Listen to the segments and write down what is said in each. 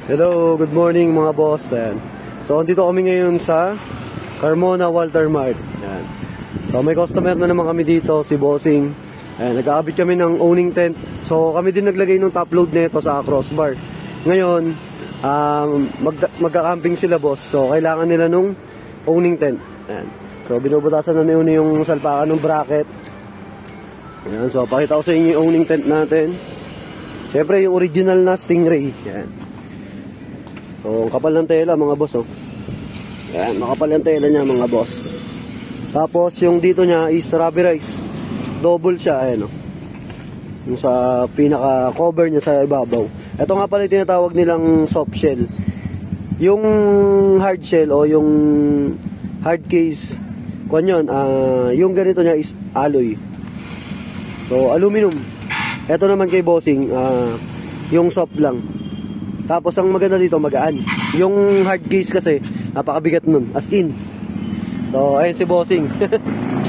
Hello, good morning mga boss. Ayan. So, dito kami ngayon sa Carmona Walter Mart. Ayan. So, may customer na naman kami dito, si Bossing. Ayan, nagkakabit kami ng owning tent. So, kami din naglagay ng top load nito sa crossbar. Ngayon, magka-camping sila boss. So, kailangan nila nung owning tent. Ayan. So, binubutasan na ni yung salpakan ng bracket. Ayan. So, pakita ko sa inyo yung owning tent natin. Siyempre, yung original na Stingray. Ayan. So, kapal ng tela mga boss, oh. Ayan, makapal yung tela niya mga boss. Tapos, yung dito niya is rubberized. Double siya, ayan, oh. Yung sa pinaka-cover niya sa ibabaw. Ito nga pala yung tinatawag nilang soft shell. Yung hard shell o yung hard case, kung yun, yung ganito niya is alloy. So, aluminum. Ito naman kay Bossing, yung soft lang. Tapos ang maganda dito, magaan. Yung hard case kasi, napakabigat nun. As in. So, ayun si Bossing.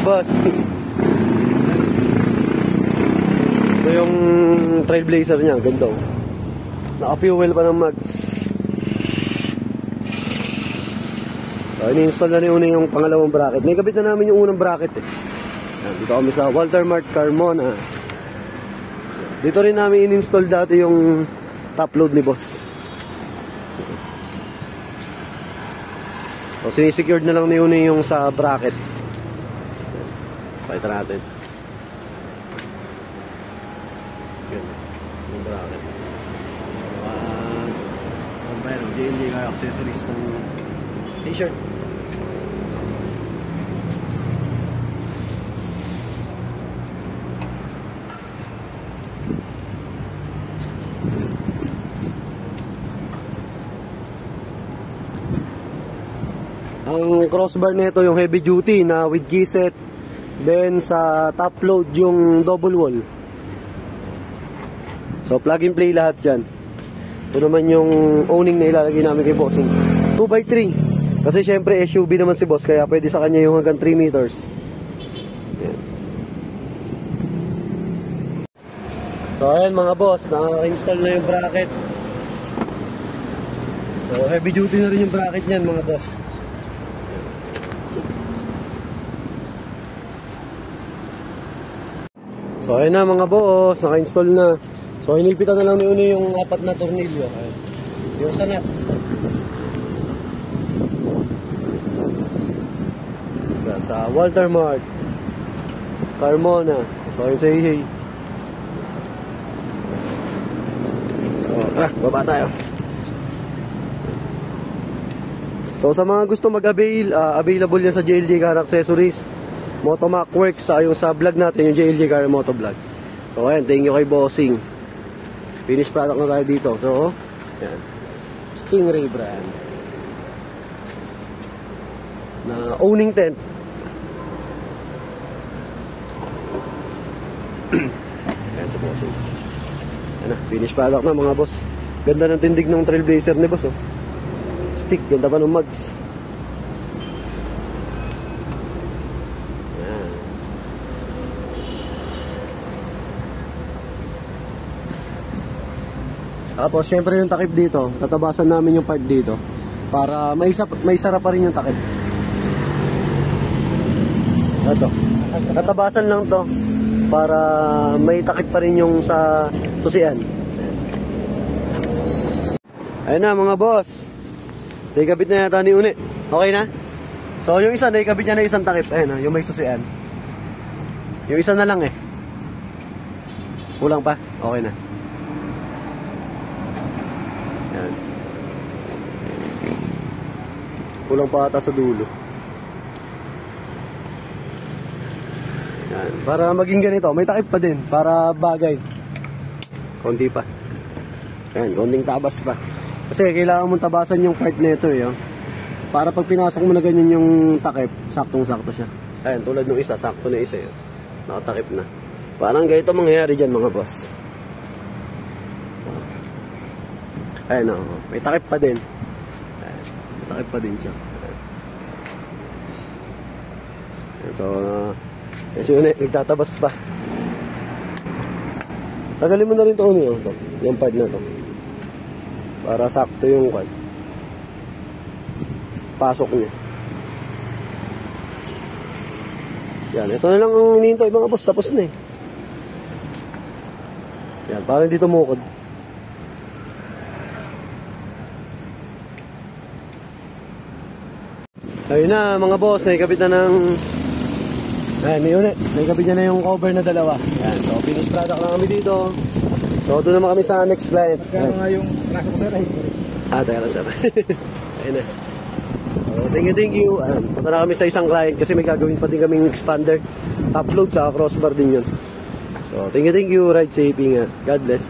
Boss. Ito yung Trailblazer niya. Ganda. Naka-fuel pa ng mags. So, ini-install na ni yung pangalawang bracket. Naikabit na namin yung unang bracket eh. Dito kami sa Walter Mart Carmona. Dito rin namin in-install dati yung top load ni boss. So, sinisecured na lang ni Uni yung sa bracket. Pakita natin. Yan. Yung bracket. Mayroon, JLG ka accessories ng t-shirt. Ang crossbar nito yung heavy duty na with keyset. Then sa top load yung double wall. So plug and play lahat yan. Ito naman yung owning na ilalagay namin kay Bossing. 2x3. Kasi syempre SUV naman si boss, kaya pwede sa kanya yung hanggang 3 meters. Yan. So ayan mga boss, naka-install na yung bracket. So heavy duty na rin yung bracket nyan mga boss. So ayun na mga boss, naka-install na. So hinilpitan na lang ni Uni yung 4 na tornilyo. Yung sa nut. Sa Walter Mart Carmona. So ayun sa Ihey. Baba tayo. So sa mga gusto mag-avail, available yan sa JLG Car Accessories, Motomac Works, yung sa vlog natin, yung JLG Car Motovlog. So ayan, thank you kay Bossing. Finished product na tayo dito. So, ayan. Stingray brand. Na owning tent. Ayan sa Bossing. Ayan na, finished product na mga boss. Ganda ng tindig ng Trailblazer ni boss, oh. Stick, ganda pa ng mags. Tapos syempre yung takip dito, tatabasan namin yung part dito para may sara pa rin yung takip. Ito. Tatabasan lang to para may takip pa rin yung sa susian. Ayun na mga boss. Naikabit na yata ni Uni. Okay na? So yung isa, naikabit niya na isang takip. Ayun na, yung may susian. Yung isa na lang eh. Kulang pa? Okay na. Yan. Kulang pa ata sa dulo. Yan. Para maging ganito, may takip pa din. Para bagay. Konti pa. Yan, konting tabas pa. Kasi kailangan mong tabasan yung part nito eh. Para pag pinasok mo na ganyan yung takip, saktong-sakto siya. Ayan, tulad ng isa, sakto na isa yun. Nakatakip na. Parang ganito mangyayari dyan mga boss. Ayan o, may takip pa din. Ayan, may takip pa din siya. Ayan, so, kasi yun eh, nagtatabas pa. Tagalin mo na rin ito, yung part na to. Para sakto yung pasok niya. Yan, ito na lang ang hinihintay mga boss, tapos na eh. Yan, parang dito tumukod. Ayun na mga boss, naikabit na ng... Ayan, may unit. Naikabit na yung cover na dalawa. Yan, so finished product lang kami dito. So doon naman kami sa next client. Kaya nga yung nasa ko sir ay. Teka lang sir. Ayun na. So, thank you. Punta na kami sa isang client kasi may gagawin pa din kaming expander. Top load sa crossbar din yun. So thank you. Ride safe nga. God bless.